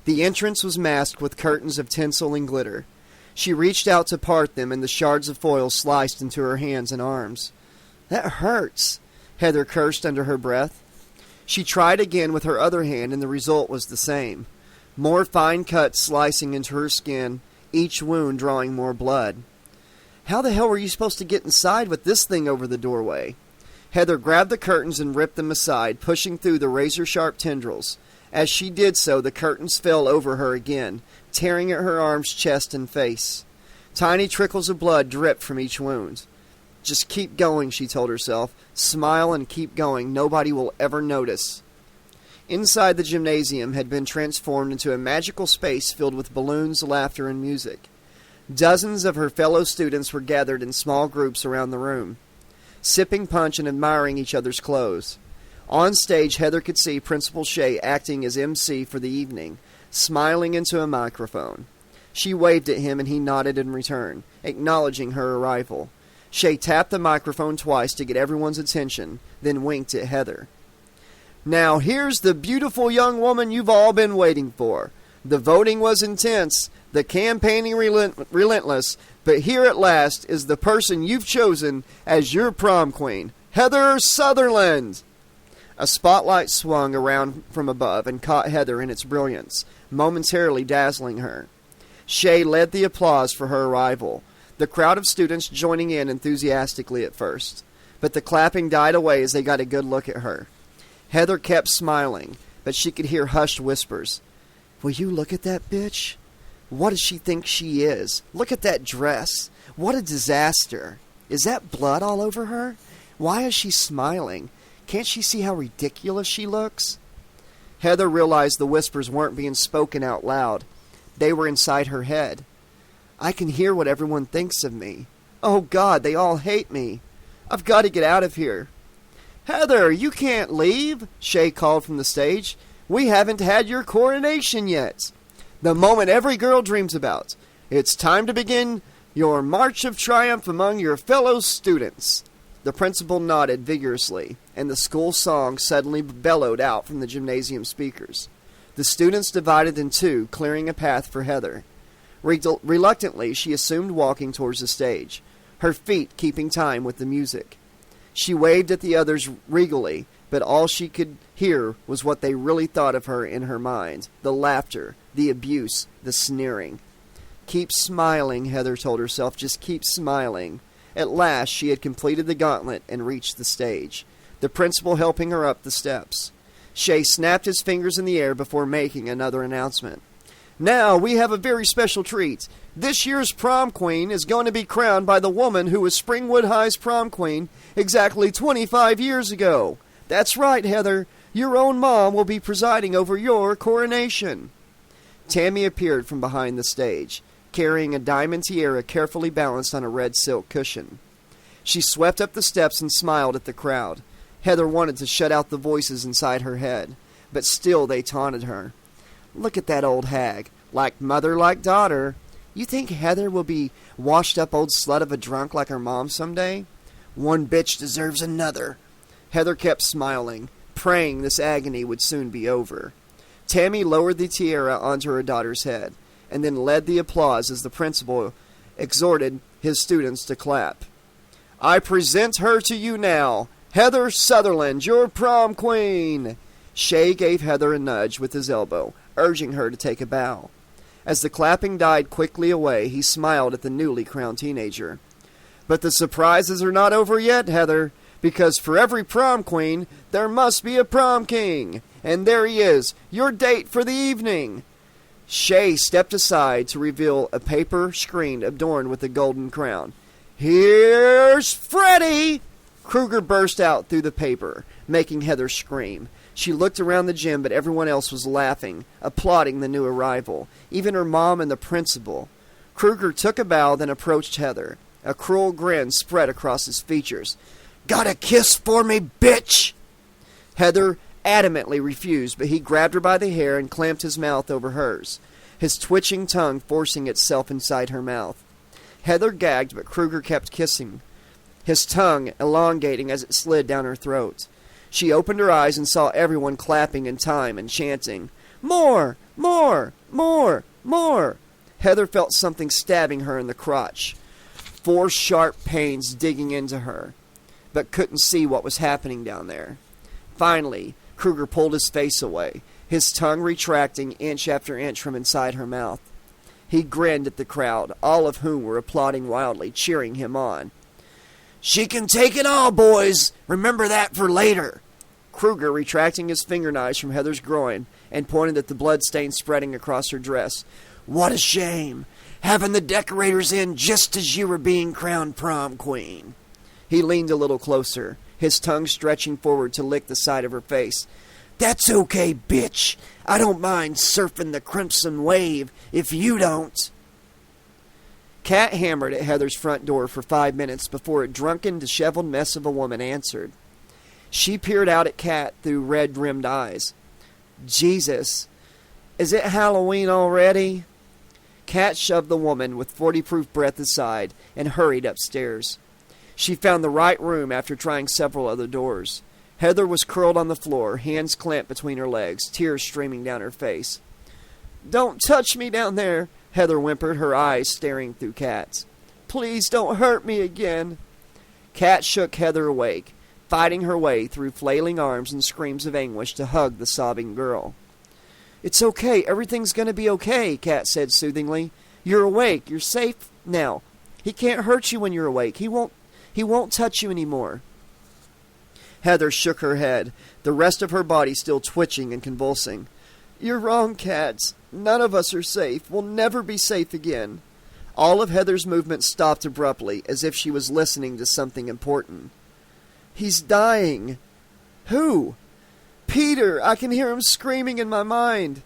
The entrance was masked with curtains of tinsel and glitter. She reached out to part them, and the shards of foil sliced into her hands and arms. "That hurts," Heather cursed under her breath. She tried again with her other hand, and the result was the same. More fine cuts slicing into her skin, each wound drawing more blood. "How the hell were you supposed to get inside with this thing over the doorway?" Heather grabbed the curtains and ripped them aside, pushing through the razor-sharp tendrils. As she did so, the curtains fell over her again, tearing at her arms, chest, and face. Tiny trickles of blood dripped from each wound. "Just keep going," she told herself. "Smile and keep going. Nobody will ever notice." Inside the gymnasium had been transformed into a magical space filled with balloons, laughter, and music. Dozens of her fellow students were gathered in small groups around the room, sipping punch and admiring each other's clothes. On stage, Heather could see Principal Shea acting as MC for the evening, smiling into a microphone. She waved at him and he nodded in return, acknowledging her arrival. Shea tapped the microphone twice to get everyone's attention, then winked at Heather. "Now here's the beautiful young woman you've all been waiting for. The voting was intense, the campaigning relentless, but here at last is the person you've chosen as your prom queen, Heather Sutherland." A spotlight swung around from above and caught Heather in its brilliance, momentarily dazzling her. Shea led the applause for her arrival, the crowd of students joining in enthusiastically at first. But the clapping died away as they got a good look at her. Heather kept smiling, but she could hear hushed whispers. "Will you look at that bitch? What does she think she is? Look at that dress. What a disaster. Is that blood all over her? Why is she smiling? Can't she see how ridiculous she looks?" Heather realized the whispers weren't being spoken out loud. They were inside her head. "I can hear what everyone thinks of me. Oh God, they all hate me. I've got to get out of here." "Heather, you can't leave," Shea called from the stage. "We haven't had your coronation yet. The moment every girl dreams about. It's time to begin your march of triumph among your fellow students." The principal nodded vigorously, and the school song suddenly bellowed out from the gymnasium speakers. The students divided in two, clearing a path for Heather. Reluctantly, she assumed walking towards the stage, her feet keeping time with the music. She waved at the others regally, but all she could hear was what they really thought of her in her mind, the laughter, the abuse, the sneering. "Keep smiling," Heather told herself, "just keep smiling." At last she had completed the gauntlet and reached the stage, the principal helping her up the steps. Shea snapped his fingers in the air before making another announcement. "Now we have a very special treat. This year's prom queen is going to be crowned by the woman who was Springwood High's prom queen exactly 25 years ago. That's right, Heather. Your own mom will be presiding over your coronation." Tammy appeared from behind the stage, carrying a diamond tiara carefully balanced on a red silk cushion. She swept up the steps and smiled at the crowd. Heather wanted to shut out the voices inside her head, but still they taunted her. Look at that old hag. Like mother, like daughter. You think Heather will be washed-up old slut of a drunk like her mom someday? One bitch deserves another. Heather kept smiling, praying this agony would soon be over. Tammy lowered the tiara onto her daughter's head, and then led the applause as the principal exhorted his students to clap. I present her to you now, Heather Sutherland, your prom queen. Shay gave Heather a nudge with his elbow, urging her to take a bow. As the clapping died quickly away, he smiled at the newly crowned teenager. But the surprises are not over yet, Heather, because for every prom queen, there must be a prom king. And there he is, your date for the evening. Shay stepped aside to reveal a paper screen adorned with a golden crown. Here's Freddy! Kruger burst out through the paper, making Heather scream. She looked around the gym, but everyone else was laughing, applauding the new arrival, even her mom and the principal. Kruger took a bow, then approached Heather. A cruel grin spread across his features. Got a kiss for me, bitch? Heather adamantly refused, but he grabbed her by the hair and clamped his mouth over hers, his twitching tongue forcing itself inside her mouth. Heather gagged, but Kruger kept kissing, his tongue elongating as it slid down her throat. She opened her eyes and saw everyone clapping in time and chanting, More! More! More! More! Heather felt something stabbing her in the crotch, 4 sharp pains digging into her, but couldn't see what was happening down there. Finally, Kruger pulled his face away, his tongue retracting inch after inch from inside her mouth. He grinned at the crowd, all of whom were applauding wildly, cheering him on. She can take it all, boys. Remember that for later. Kruger, retracting his fingernails from Heather's groin, and pointed at the blood-stain spreading across her dress. What a shame, having the decorators in just as you were being crowned prom queen. He leaned a little closer, his tongue stretching forward to lick the side of her face. That's okay, bitch. I don't mind surfing the crimson wave if you don't. Kat hammered at Heather's front door for 5 minutes before a drunken, disheveled mess of a woman answered. She peered out at Kat through red-rimmed eyes. Jesus, is it Halloween already? Kat shoved the woman with 40-proof breath aside and hurried upstairs. She found the right room after trying several other doors. Heather was curled on the floor, hands clamped between her legs, tears streaming down her face. Don't touch me down there, Heather whimpered, her eyes staring through Kat's. Please don't hurt me again. Kat shook Heather awake, fighting her way through flailing arms and screams of anguish to hug the sobbing girl. It's okay, everything's going to be okay, Kat said soothingly. You're awake, you're safe now. He can't hurt you when you're awake. He won't touch you anymore. Heather shook her head, the rest of her body still twitching and convulsing. You're wrong, Kat. None of us are safe. We'll never be safe again. All of Heather's movement stopped abruptly, as if she was listening to something important. He's dying. Who? Peter! I can hear him screaming in my mind.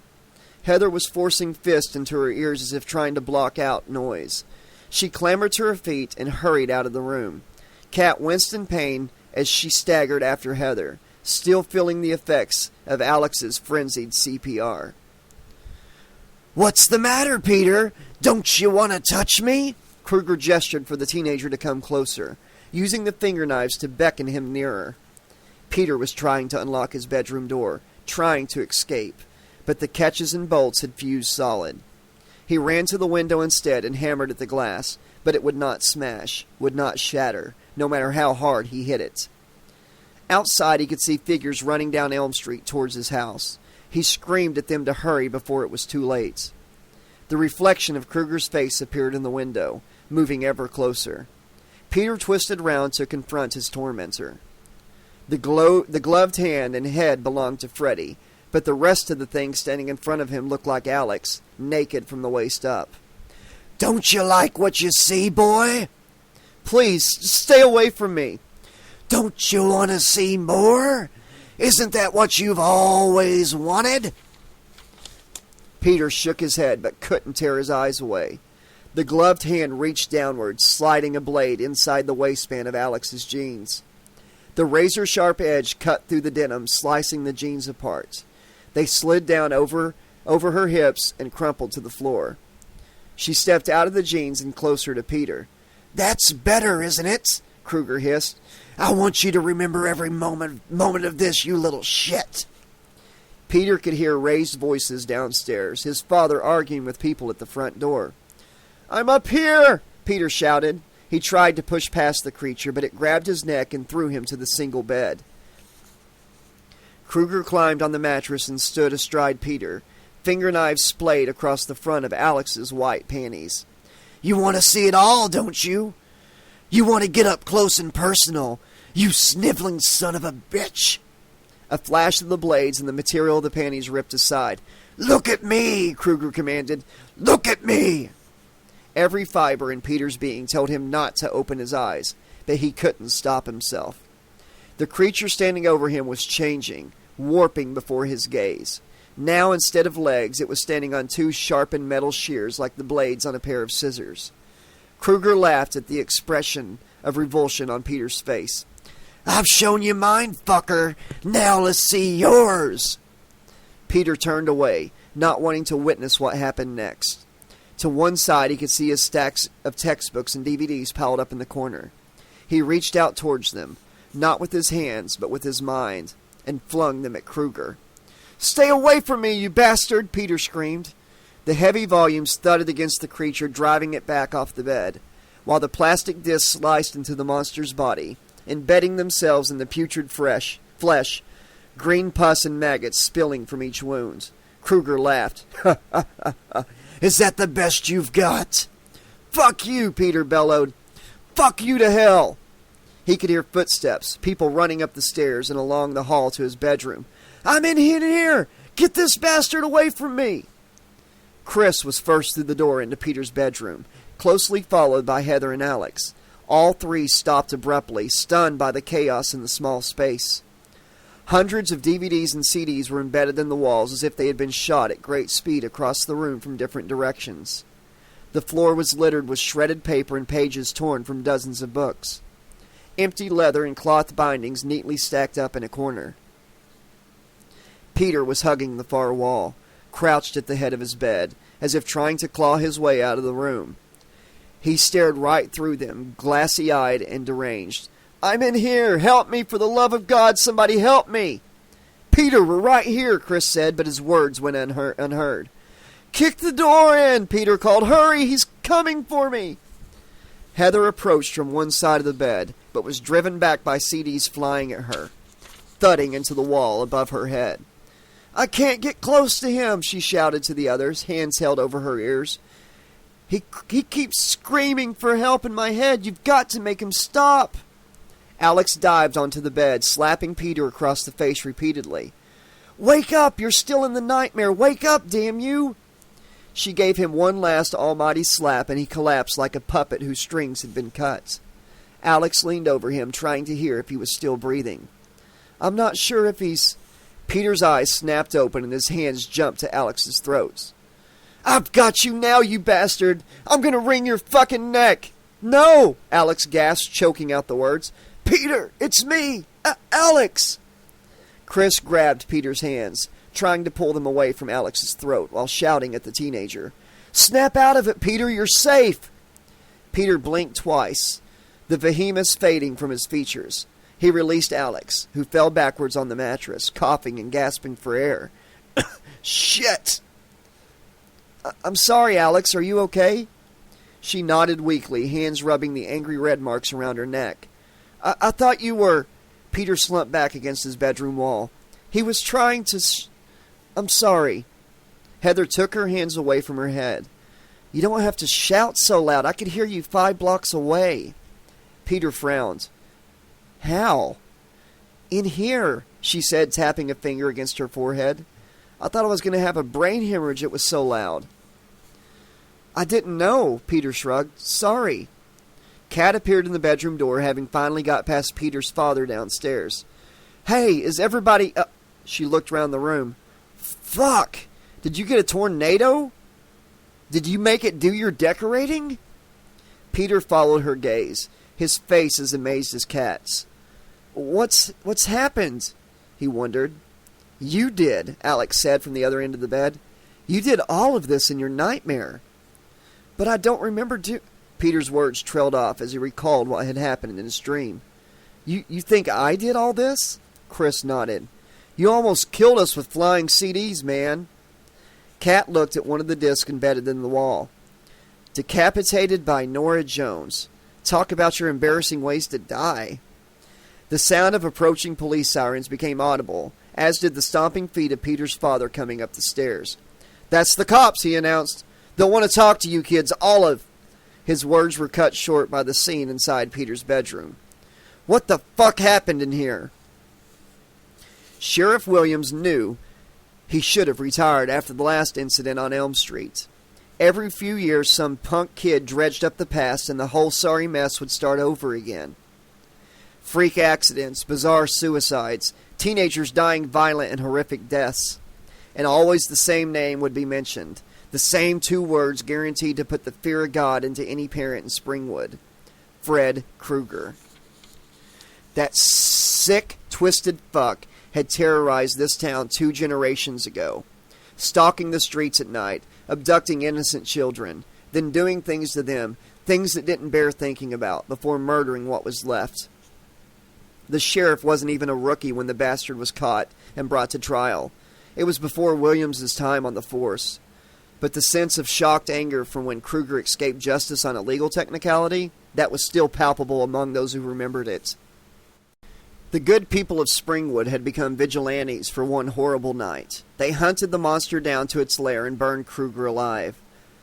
Heather was forcing fists into her ears as if trying to block out noise. She clambered to her feet and hurried out of the room. Kat winced in pain as she staggered after Heather, still feeling the effects of Alex's frenzied CPR. What's the matter, Peter? Don't you want to touch me? Kruger gestured for the teenager to come closer, using the finger knives to beckon him nearer. Peter was trying to unlock his bedroom door, trying to escape, but the catches and bolts had fused solid. He ran to the window instead and hammered at the glass, but it would not smash, would not shatter, no matter how hard he hit it. Outside he could see figures running down Elm Street towards his house. He screamed at them to hurry before it was too late. The reflection of Kruger's face appeared in the window, moving ever closer. Peter twisted round to confront his tormentor. The gloved hand and head belonged to Freddy, but the rest of the thing standing in front of him looked like Alex, naked from the waist up. Don't you like what you see, boy? Please, stay away from me. Don't you want to see more? Isn't that what you've always wanted? Peter shook his head, but couldn't tear his eyes away. The gloved hand reached downward, sliding a blade inside the waistband of Alex's jeans. The razor-sharp edge cut through the denim, slicing the jeans apart. They slid down over her hips and crumpled to the floor. She stepped out of the jeans and closer to Peter. "That's better, isn't it?" Kruger hissed. "I want you to remember every moment of this, you little shit." Peter could hear raised voices downstairs, his father arguing with people at the front door. "I'm up here!" Peter shouted. He tried to push past the creature, but it grabbed his neck and threw him to the single bed. Kruger climbed on the mattress and stood astride Peter. Finger knives splayed across the front of Alex's white panties. "You want to see it all, don't you? You want to get up close and personal, you sniveling son of a bitch!" A flash of the blades and the material of the panties ripped aside. "Look at me!" Kruger commanded. "Look at me!" Every fiber in Peter's being told him not to open his eyes, but he couldn't stop himself. The creature standing over him was changing, warping before his gaze. Now, instead of legs, it was standing on two sharpened metal shears like the blades on a pair of scissors. Kruger laughed at the expression of revulsion on Peter's face. "I've shown you mine, fucker. Now let's see yours." Peter turned away, not wanting to witness what happened next. To one side, he could see his stacks of textbooks and DVDs piled up in the corner. He reached out towards them, not with his hands, but with his mind, and flung them at Kruger. "Stay away from me, you bastard!" Peter screamed. The heavy volumes thudded against the creature, driving it back off the bed, while the plastic discs sliced into the monster's body, embedding themselves in the putrid flesh, green pus and maggots spilling from each wound. Kruger laughed. "Ha ha ha ha! Is that the best you've got?" "Fuck you!" Peter bellowed. "Fuck you to hell!" He could hear footsteps, people running up the stairs and along the hall to his bedroom. "I'm in here! Get this bastard away from me!" Chris was first through the door into Peter's bedroom, closely followed by Heather and Alex. All three stopped abruptly, stunned by the chaos in the small space. Hundreds of DVDs and CDs were embedded in the walls as if they had been shot at great speed across the room from different directions. The floor was littered with shredded paper and pages torn from dozens of books. Empty leather and cloth bindings neatly stacked up in a corner. Peter was hugging the far wall, crouched at the head of his bed, as if trying to claw his way out of the room. He stared right through them, glassy-eyed and deranged. "I'm in here! Help me! For the love of God, somebody help me!" "Peter, we're right here," Chris said, but his words went unheard. "Kick the door in!" Peter called. "Hurry! He's coming for me!" Heather approached from one side of the bed, but was driven back by CDs flying at her, thudding into the wall above her head. "I can't get close to him," she shouted to the others, hands held over her ears. He keeps screaming for help in my head. You've got to make him stop." Alex dived onto the bed, slapping Peter across the face repeatedly. "Wake up! You're still in the nightmare! Wake up, damn you!" She gave him one last almighty slap, and he collapsed like a puppet whose strings had been cut. Alex leaned over him, trying to hear if he was still breathing. "I'm not sure if he's—" Peter's eyes snapped open, and his hands jumped to Alex's throat. "I've got you now, you bastard! I'm gonna wring your fucking neck!" "No!" Alex gasped, choking out the words. "Peter, it's me! Alex!" Chris grabbed Peter's hands, trying to pull them away from Alex's throat while shouting at the teenager. "Snap out of it, Peter! You're safe!" Peter blinked twice, the vehemence fading from his features. He released Alex, who fell backwards on the mattress, coughing and gasping for air. "Shit!" "I'm sorry, Alex. Are you okay?" She nodded weakly, hands rubbing the angry red marks around her neck. I thought you were—" Peter slumped back against his bedroom wall. "He was trying to— I'm sorry." Heather took her hands away from her head. "You don't have to shout so loud. I could hear you 5 blocks away." Peter frowned. "How?" "In here," she said, tapping a finger against her forehead. "I thought I was going to have a brain hemorrhage. It was so loud." "I didn't know," Peter shrugged. "Sorry." Kat appeared in the bedroom door, having finally got past Peter's father downstairs. "Hey, is everybody—" She looked round the room. "Fuck! Did you get a tornado? Did you make it do your decorating?" Peter followed her gaze, his face as amazed as Kat's. What's happened? He wondered. You did, Alex said from the other end of the bed. You did all of this in your nightmare. But I don't remember Peter's words trailed off as he recalled what had happened in his dream. You think I did all this? Chris nodded. You almost killed us with flying CDs, man. Kat looked at one of the discs embedded in the wall. Decapitated by Nora Jones. Talk about your embarrassing ways to die. The sound of approaching police sirens became audible, as did the stomping feet of Peter's father coming up the stairs. That's the cops, he announced. They'll want to talk to you kids, all of... His words were cut short by the scene inside Peter's bedroom. What the fuck happened in here? Sheriff Williams knew he should have retired after the last incident on Elm Street. Every few years, some punk kid dredged up the past and the whole sorry mess would start over again. Freak accidents, bizarre suicides, teenagers dying violent and horrific deaths. And always the same name would be mentioned. The same two words guaranteed to put the fear of God into any parent in Springwood. Fred Krueger. That sick, twisted fuck had terrorized this town 2 generations ago. Stalking the streets at night, abducting innocent children, then doing things to them, things that didn't bear thinking about, before murdering what was left. The sheriff wasn't even a rookie when the bastard was caught and brought to trial. It was before Williams's time on the force. But the sense of shocked anger from when Kruger escaped justice on a legal technicality, that was still palpable among those who remembered it. The good people of Springwood had become vigilantes for one horrible night. They hunted the monster down to its lair and burned Kruger alive.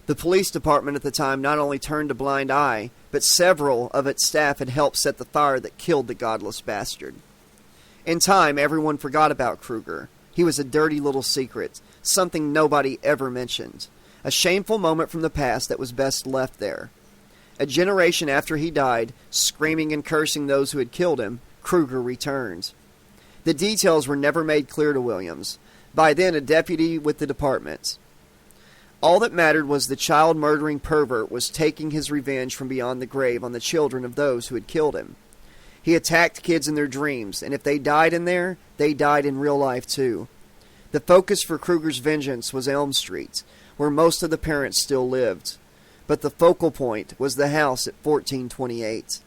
The police department at the time not only turned a blind eye, but several of its staff had helped set the fire that killed the godless bastard. In time, everyone forgot about Kruger. He was a dirty little secret, something nobody ever mentioned. A shameful moment from the past that was best left there. A generation after he died, screaming and cursing those who had killed him, Kruger returned. The details were never made clear to Williams, by then a deputy with the department. All that mattered was the child-murdering pervert was taking his revenge from beyond the grave on the children of those who had killed him. He attacked kids in their dreams, and if they died in there, they died in real life too. The focus for Kruger's vengeance was Elm Street, where most of the parents still lived. But the focal point was the house at 1428.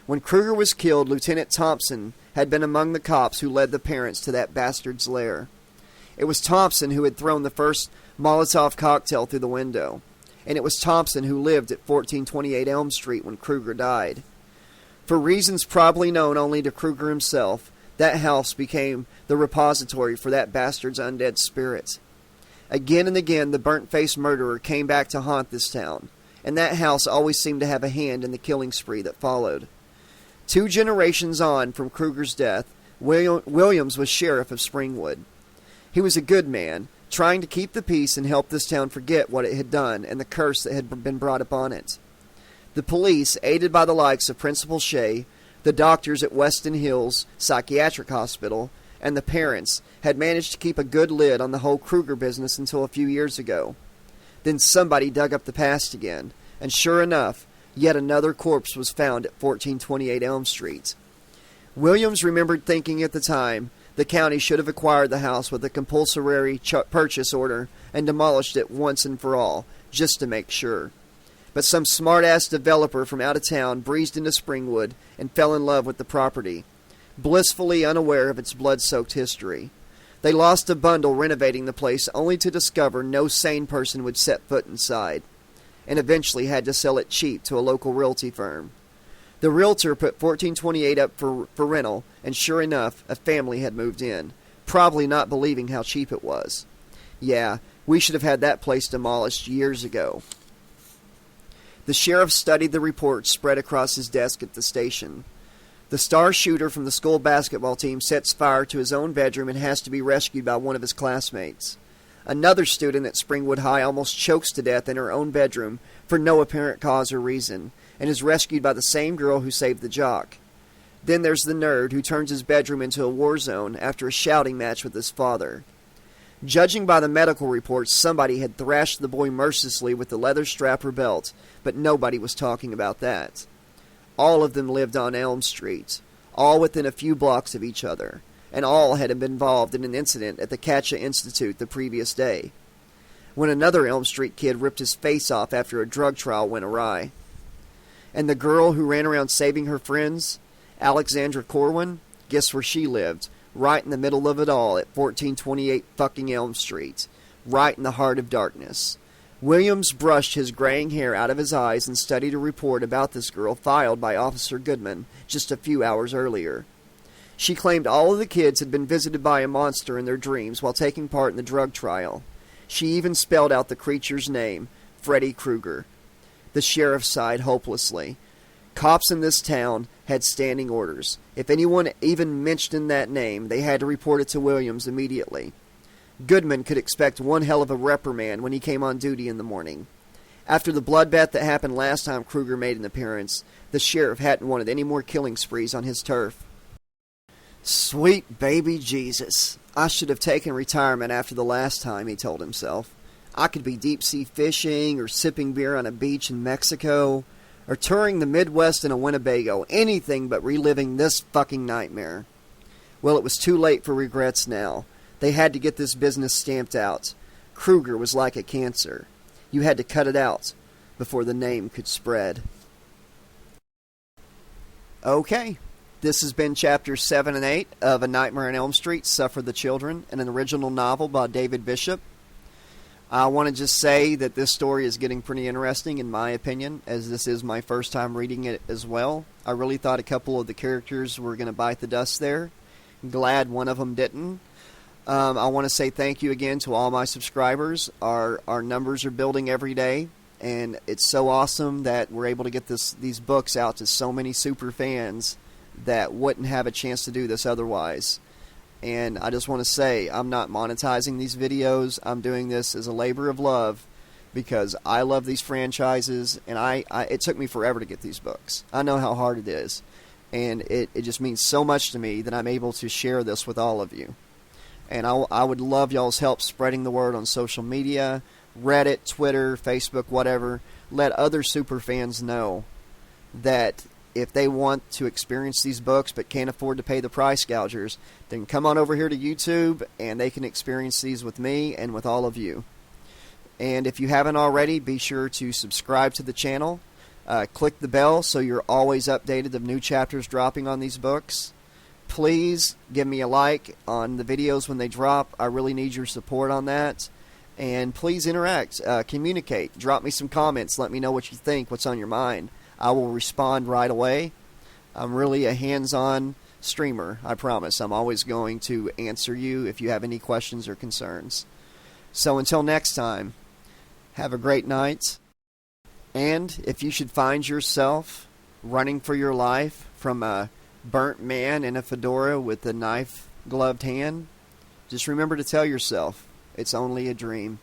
When Kruger was killed, Lieutenant Thompson had been among the cops who led the parents to that bastard's lair. It was Thompson who had thrown the first Molotov cocktail through the window, and it was Thompson who lived at 1428 Elm Street when Kruger died. For reasons probably known only to Kruger himself, that house became the repository for that bastard's undead spirit. Again and again, the burnt-faced murderer came back to haunt this town, and that house always seemed to have a hand in the killing spree that followed. 2 generations on from Kruger's death, Williams was sheriff of Springwood. He was a good man, trying to keep the peace and help this town forget what it had done and the curse that had been brought upon it. The police, aided by the likes of Principal Shea, the doctors at Weston Hills Psychiatric Hospital, and the parents, had managed to keep a good lid on the whole Kruger business until a few years ago. Then somebody dug up the past again, and sure enough, yet another corpse was found at 1428 Elm Street. Williams remembered thinking at the time the county should have acquired the house with a compulsory purchase order and demolished it once and for all, just to make sure. But some smart-ass developer from out of town breezed into Springwood and fell in love with the property, blissfully unaware of its blood-soaked history. They lost a bundle renovating the place only to discover no sane person would set foot inside, and eventually had to sell it cheap to a local realty firm. The realtor put 1428 up for rental, and sure enough, a family had moved in, probably not believing how cheap it was. Yeah, we should have had that place demolished years ago. The sheriff studied the reports spread across his desk at the station. The star shooter from the school basketball team sets fire to his own bedroom and has to be rescued by one of his classmates. Another student at Springwood High almost chokes to death in her own bedroom for no apparent cause or reason, and is rescued by the same girl who saved the jock. Then there's the nerd who turns his bedroom into a war zone after a shouting match with his father. Judging by the medical reports, somebody had thrashed the boy mercilessly with the leather strap or belt, but nobody was talking about that. All of them lived on Elm Street. all within a few blocks of each other, and all had been involved in an incident at the Katcha Institute the previous day, when another Elm Street kid ripped his face off after a drug trial went awry. And the girl who ran around saving her friends, Alexandra Corwin, guess where she lived? Right in the middle of it all at 1428 fucking Elm Street, right in the heart of darkness. Williams brushed his graying hair out of his eyes and studied a report about this girl filed by Officer Goodman just a few hours earlier. She claimed all of the kids had been visited by a monster in their dreams while taking part in the drug trial. She even spelled out the creature's name, Freddy Krueger. The sheriff sighed hopelessly. Cops in this town had standing orders. If anyone even mentioned that name, they had to report it to Williams immediately. Goodman could expect one hell of a reprimand when he came on duty in the morning. After the bloodbath that happened last time Kruger made an appearance, the sheriff hadn't wanted any more killing sprees on his turf. Sweet baby Jesus. I should have taken retirement after the last time, he told himself. I could be deep-sea fishing, or sipping beer on a beach in Mexico, or touring the Midwest in a Winnebago, anything but reliving this fucking nightmare. Well, it was too late for regrets now. They had to get this business stamped out. Kruger was like a cancer. You had to cut it out before the name could spread. Okay, this has been Chapters 7 and 8 of A Nightmare on Elm Street, Suffer the Children, an original novel by David Bishop. I want to just say that this story is getting pretty interesting, in my opinion, as this is my first time reading it as well. I really thought a couple of the characters were going to bite the dust there. Glad one of them didn't. I want to say thank you again to all my subscribers. Our numbers are building every day, and it's so awesome that we're able to get these books out to so many super fans that wouldn't have a chance to do this otherwise. And I just want to say, I'm not monetizing these videos. I'm doing this as a labor of love because I love these franchises, and it took me forever to get these books. I know how hard it is, and it just means so much to me that I'm able to share this with all of you. And I would love y'all's help spreading the word on social media, Reddit, Twitter, Facebook, whatever. Let other super fans know that if they want to experience these books but can't afford to pay the price gougers, then come on over here to YouTube and they can experience these with me and with all of you. And if you haven't already, be sure to subscribe to the channel. Click the bell so you're always updated of new chapters dropping on these books. Please give me a like on the videos when they drop. I really need your support on that. And please interact, communicate, drop me some comments, let me know what you think, what's on your mind. I will respond right away. I'm really a hands-on streamer, I promise. I'm always going to answer you if you have any questions or concerns. So until next time, have a great night. And if you should find yourself running for your life from a burnt man in a fedora with a knife-gloved hand, just remember to tell yourself, it's only a dream.